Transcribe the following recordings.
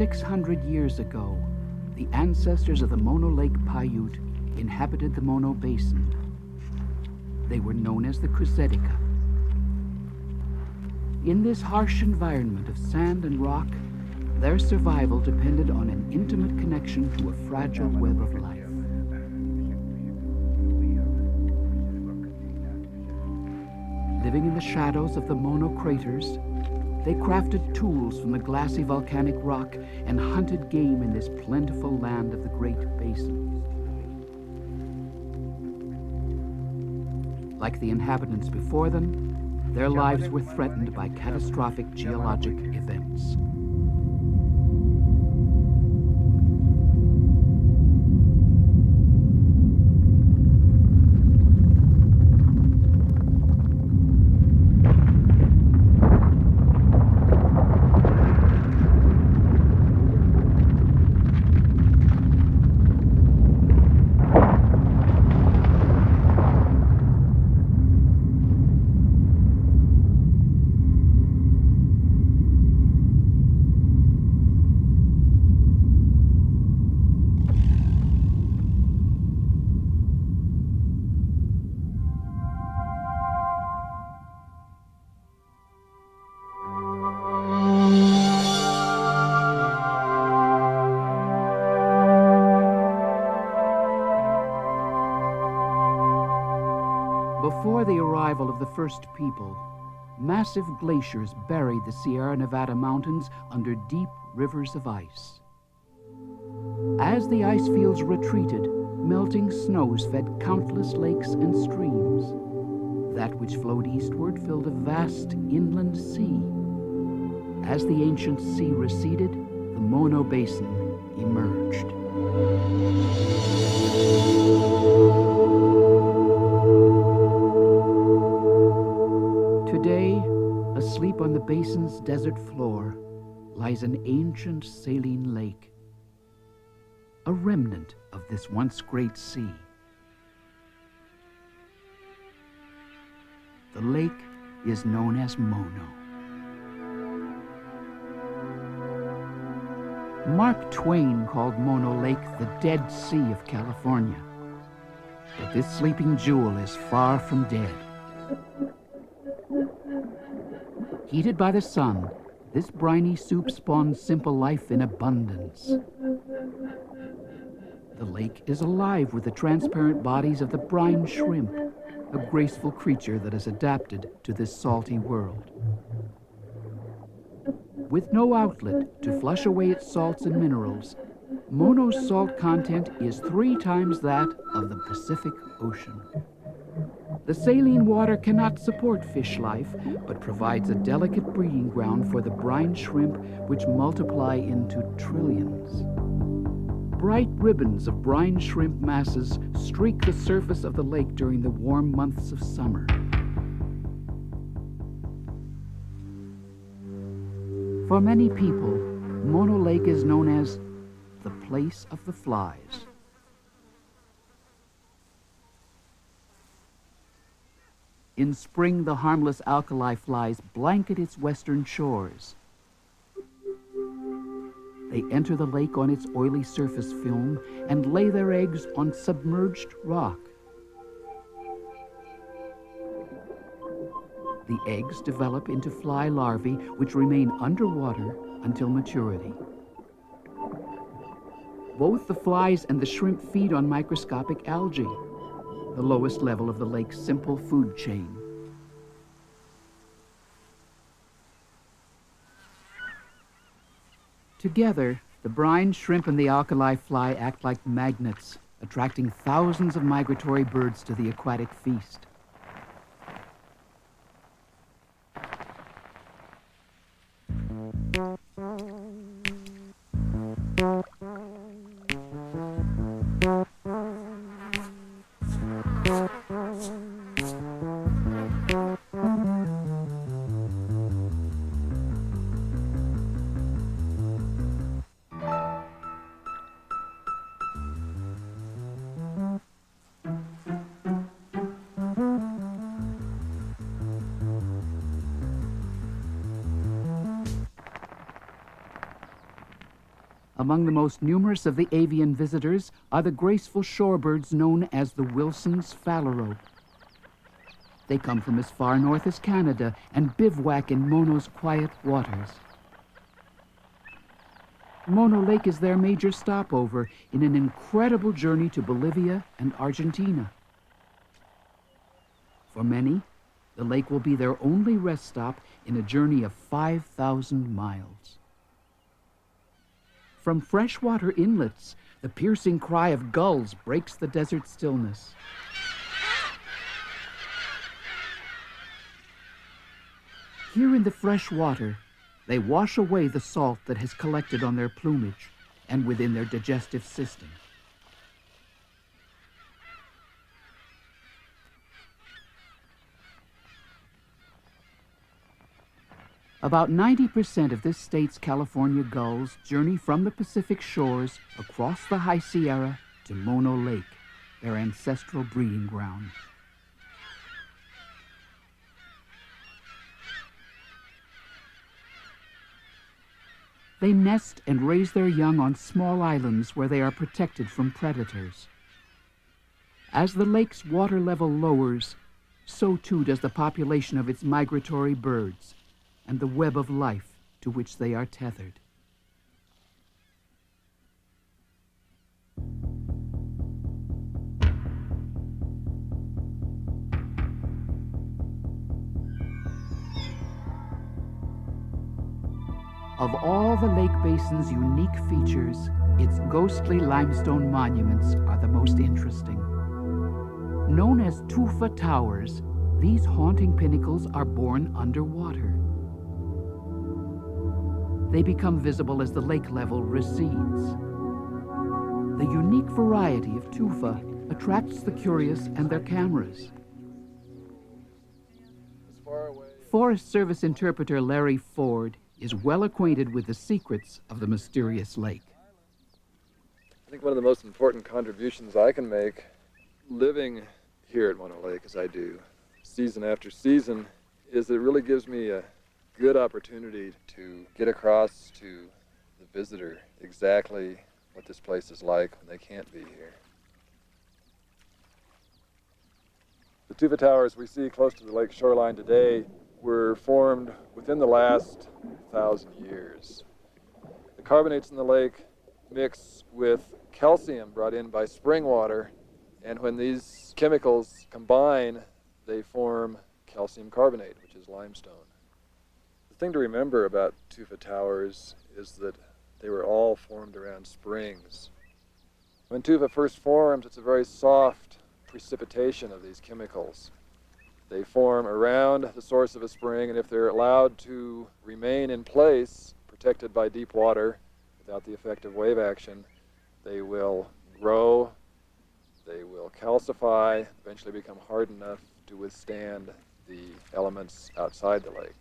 600 years ago, the ancestors of the Mono Lake Paiute inhabited the Mono Basin. They were known as the Kusetica. In this harsh environment of sand and rock, their survival depended on an intimate connection to a fragile web of life. Living in the shadows of the Mono craters, they crafted tools from the glassy volcanic rock and hunted game in this plentiful land of the Great Basin. Like the inhabitants before them, their lives were threatened by catastrophic geologic events. Before the arrival of the first people, massive glaciers buried the Sierra Nevada mountains under deep rivers of ice. As the ice fields retreated, melting snows fed countless lakes and streams. That which flowed eastward filled a vast inland sea. As the ancient sea receded, the Mono Basin emerged. Today, asleep on the basin's desert floor, lies an ancient saline lake, a remnant of this once great sea. The lake is known as Mono. Mark Twain called Mono Lake the Dead Sea of California. But this sleeping jewel is far from dead. Heated by the sun, this briny soup spawns simple life in abundance. The lake is alive with the transparent bodies of the brine shrimp, a graceful creature that has adapted to this salty world. With no outlet to flush away its salts and minerals, Mono's salt content is 3 times that of the Pacific Ocean. The saline water cannot support fish life, but provides a delicate breeding ground for the brine shrimp, which multiply into trillions. Bright ribbons of brine shrimp masses streak the surface of the lake during the warm months of summer. For many people, Mono Lake is known as the place of the flies. In spring, the harmless alkali flies blanket its western shores. They enter the lake on its oily surface film and lay their eggs on submerged rock. The eggs develop into fly larvae, which remain underwater until maturity. Both the flies and the shrimp feed on microscopic algae, the lowest level of the lake's simple food chain. Together, the brine shrimp and the alkali fly act like magnets, attracting thousands of migratory birds to the aquatic feast. Among the most numerous of the avian visitors are the graceful shorebirds known as the Wilson's phalarope. They come from as far north as Canada and bivouac in Mono's quiet waters. Mono Lake is their major stopover in an incredible journey to Bolivia and Argentina. For many, the lake will be their only rest stop in a journey of 5,000 miles. From freshwater inlets, the piercing cry of gulls breaks the desert stillness. Here in the fresh water, they wash away the salt that has collected on their plumage and within their digestive system. About 90% of this state's California gulls journey from the Pacific shores across the High Sierra to Mono Lake, their ancestral breeding ground. They nest and raise their young on small islands where they are protected from predators. As the lake's water level lowers, so too does the population of its migratory birds and the web of life to which they are tethered. Of all the lake basin's unique features, its ghostly limestone monuments are the most interesting. Known as tufa towers, these haunting pinnacles are born underwater. They become visible as the lake level recedes. The unique variety of tufa attracts the curious and their cameras. Forest Service interpreter Larry Ford is well acquainted with the secrets of the mysterious lake. I think one of the most important contributions I can make living here at Mono Lake, as I do season after season, is that it really gives me a good opportunity to get across to the visitor exactly what this place is like when they can't be here. The tufa towers we see close to the lake shoreline today were formed within the last 1,000 years. The carbonates in the lake mix with calcium brought in by spring water, and when these chemicals combine, they form calcium carbonate, which is limestone. The thing to remember about tufa towers is that they were all formed around springs. When tufa first forms, it's a very soft precipitation of these chemicals. They form around the source of a spring, and if they're allowed to remain in place, protected by deep water, without the effect of wave action, they will grow, they will calcify, eventually become hard enough to withstand the elements outside the lake.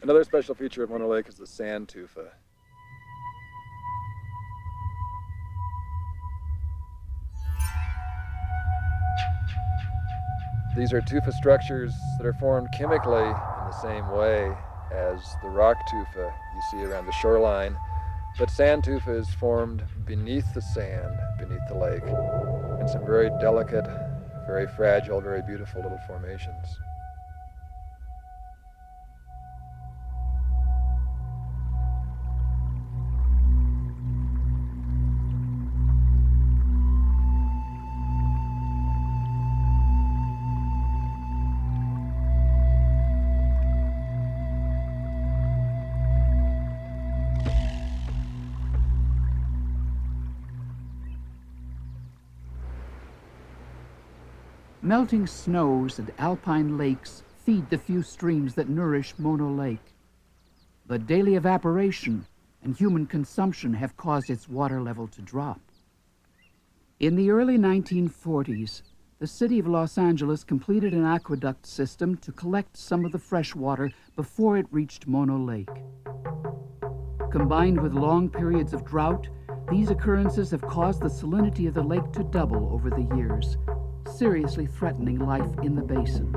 Another special feature of Mono Lake is the sand tufa. These are tufa structures that are formed chemically in the same way as the rock tufa you see around the shoreline, but sand tufa is formed beneath the sand, beneath the lake, in some very delicate, very fragile, very beautiful little formations. Melting snows and alpine lakes feed the few streams that nourish Mono Lake. But daily evaporation and human consumption have caused its water level to drop. In the early 1940s, the city of Los Angeles completed an aqueduct system to collect some of the fresh water before it reached Mono Lake. Combined with long periods of drought, these occurrences have caused the salinity of the lake to double over the years, seriously threatening life in the basin.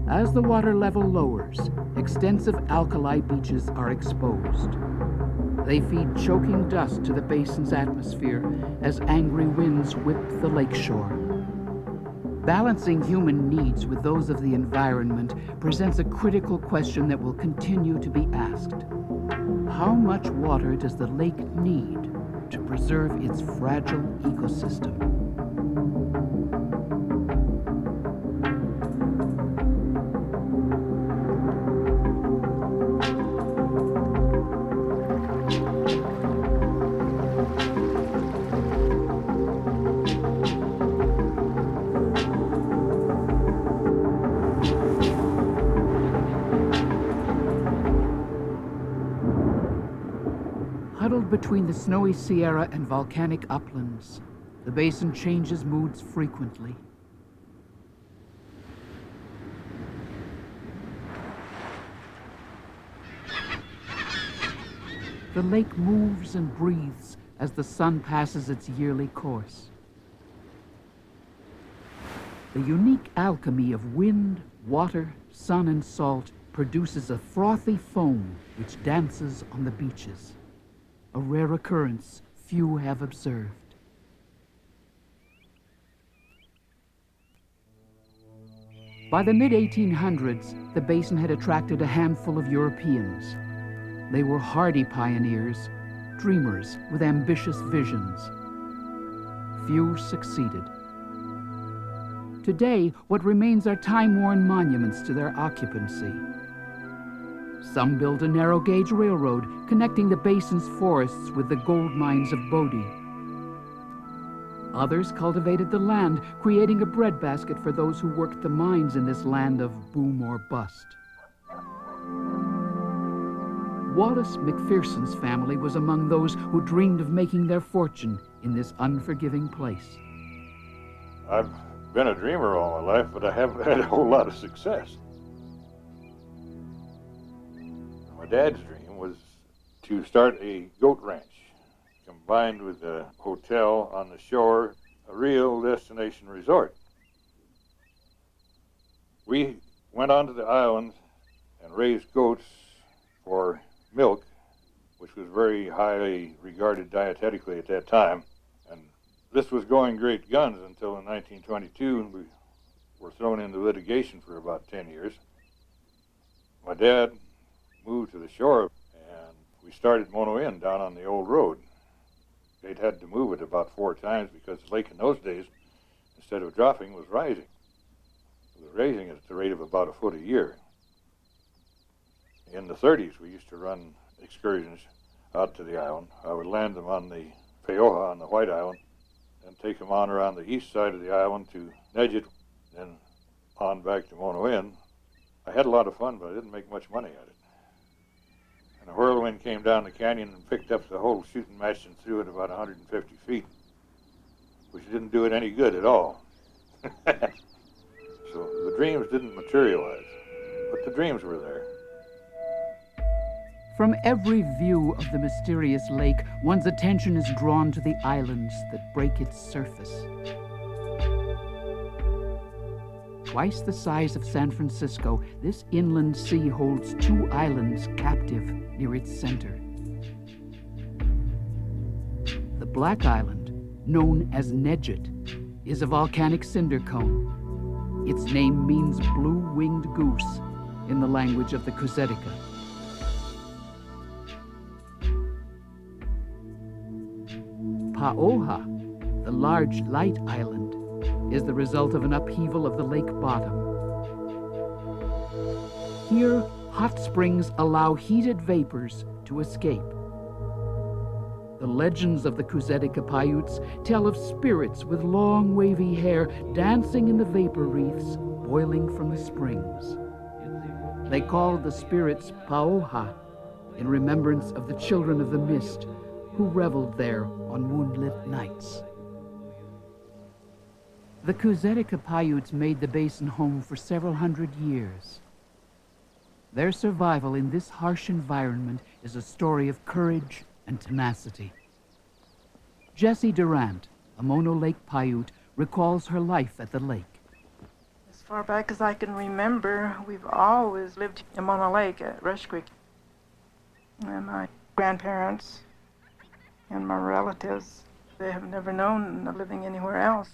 As the water level lowers, extensive alkali beaches are exposed. They feed choking dust to the basin's atmosphere as angry winds whip the lakeshore. Balancing human needs with those of the environment presents a critical question that will continue to be asked. How much water does the lake need to preserve its fragile ecosystem? Huddled between the snowy Sierra and volcanic uplands, the basin changes moods frequently. The lake moves and breathes as the sun passes its yearly course. The unique alchemy of wind, water, sun, and salt produces a frothy foam which dances on the beaches. A rare occurrence few have observed. By the mid-1800s, the basin had attracted a handful of Europeans. They were hardy pioneers, dreamers with ambitious visions. Few succeeded. Today, what remains are time-worn monuments to their occupancy. Some built a narrow-gauge railroad connecting the basin's forests with the gold mines of Bodie. Others cultivated the land, creating a breadbasket for those who worked the mines in this land of boom or bust. Wallace McPherson's family was among those who dreamed of making their fortune in this unforgiving place. I've been a dreamer all my life, but I haven't had a whole lot of success. My dad's dream was to start a goat ranch, combined with a hotel on the shore, a real destination resort. We went onto the island and raised goats for milk, which was very highly regarded dietetically at that time. And this was going great guns until in 1922, we were thrown into litigation for about 10 years. My dad moved to the shore, and we started Mono Inn down on the old road. They'd had to move it about 4 times because the lake in those days, instead of dropping, was rising. It was rising at the rate of about a foot a year. In the 30s, we used to run excursions out to the island. I would land them on the Peoha on the White Island and take them on around the east side of the island to Nedget, then on back to Mono Inn. I had a lot of fun, but I didn't make much money at it. And a whirlwind came down the canyon and picked up the whole shooting match and threw it about 150 feet, which didn't do it any good at all. So the dreams didn't materialize, but the dreams were there. From every view of the mysterious lake, one's attention is drawn to the islands that break its surface. Twice the size of San Francisco, this inland sea holds 2 islands captive near its center. The Black Island, known as Nedget, is a volcanic cinder cone. Its name means blue-winged goose in the language of the Cusetica. Paoha, the large light island, is the result of an upheaval of the lake bottom. Here, hot springs allow heated vapors to escape. The legends of the Cusetica Paiutes tell of spirits with long wavy hair dancing in the vapor wreaths boiling from the springs. They called the spirits Paoha in remembrance of the children of the mist who reveled there on moonlit nights. The Cusetica Paiutes made the basin home for several hundred years. Their survival in this harsh environment is a story of courage and tenacity. Jessie Durant, a Mono Lake Paiute, recalls her life at the lake. As far back as I can remember, we've always lived in Mono Lake at Rush Creek. And my grandparents and my relatives, they have never known of living anywhere else.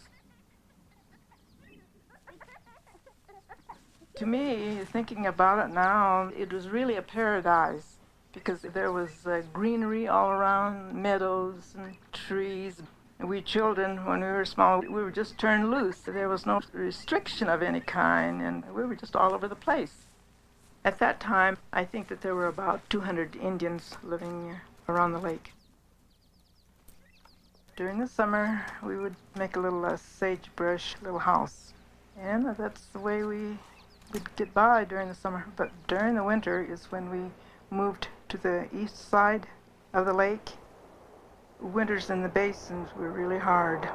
To me, thinking about it now, it was really a paradise because there was greenery all around, meadows and trees. We children, when we were small, we were just turned loose. There was no restriction of any kind, and we were just all over the place. At that time, I think that there were about 200 Indians living around the lake. During the summer, we would make a little sagebrush little house, and that's the way we'd get by during the summer. But during the winter is when we moved to the east side of the lake. Winters in the basins were really hard.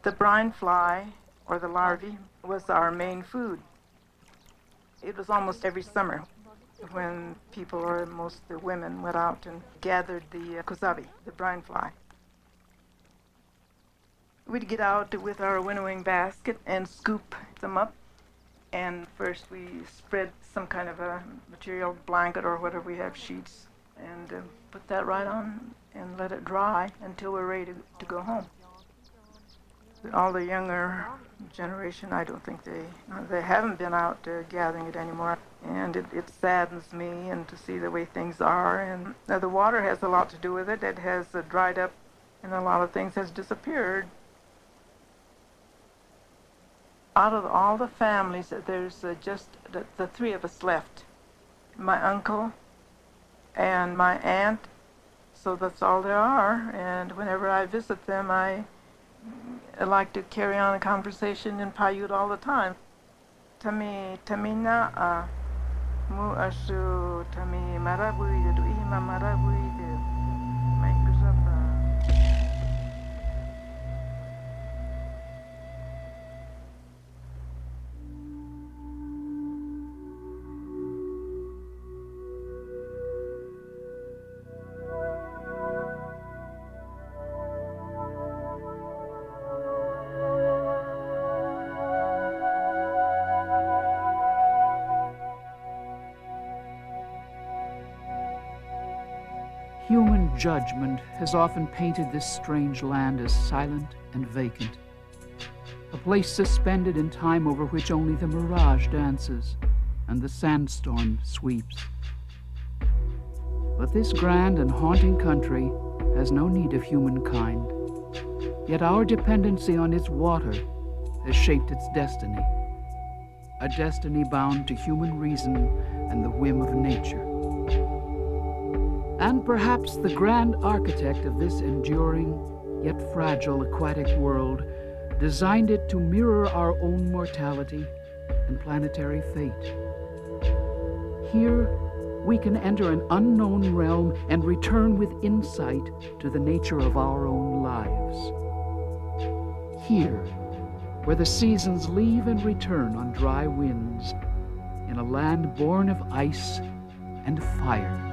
The brine fly, or the larvae, was our main food. It was almost every summer when people, or most the women, went out and gathered the kusabi, the brine fly. We'd get out with our winnowing basket and scoop them up. And first we spread some kind of a material, blanket or whatever we have, sheets, and put that right on and let it dry until we're ready to go home. All the younger generation, I don't think they haven't been out gathering it anymore. And it saddens me and to see the way things are. And the water has a lot to do with it. It has dried up and a lot of things has disappeared. Out of all the families, there's just the three of us left. My uncle and my aunt, so that's all there are. And whenever I visit them, I like to carry on a conversation in Paiute all the time. Tami na'a mu asu tami marabui de ima marabui de maikuzapa. Human judgment has often painted this strange land as silent and vacant, a place suspended in time over which only the mirage dances and the sandstorm sweeps. But this grand and haunting country has no need of humankind, yet our dependency on its water has shaped its destiny, a destiny bound to human reason and the whim of nature. And perhaps the grand architect of this enduring yet fragile aquatic world designed it to mirror our own mortality and planetary fate. Here, we can enter an unknown realm and return with insight to the nature of our own lives. Here, where the seasons leave and return on dry winds, in a land born of ice and fire.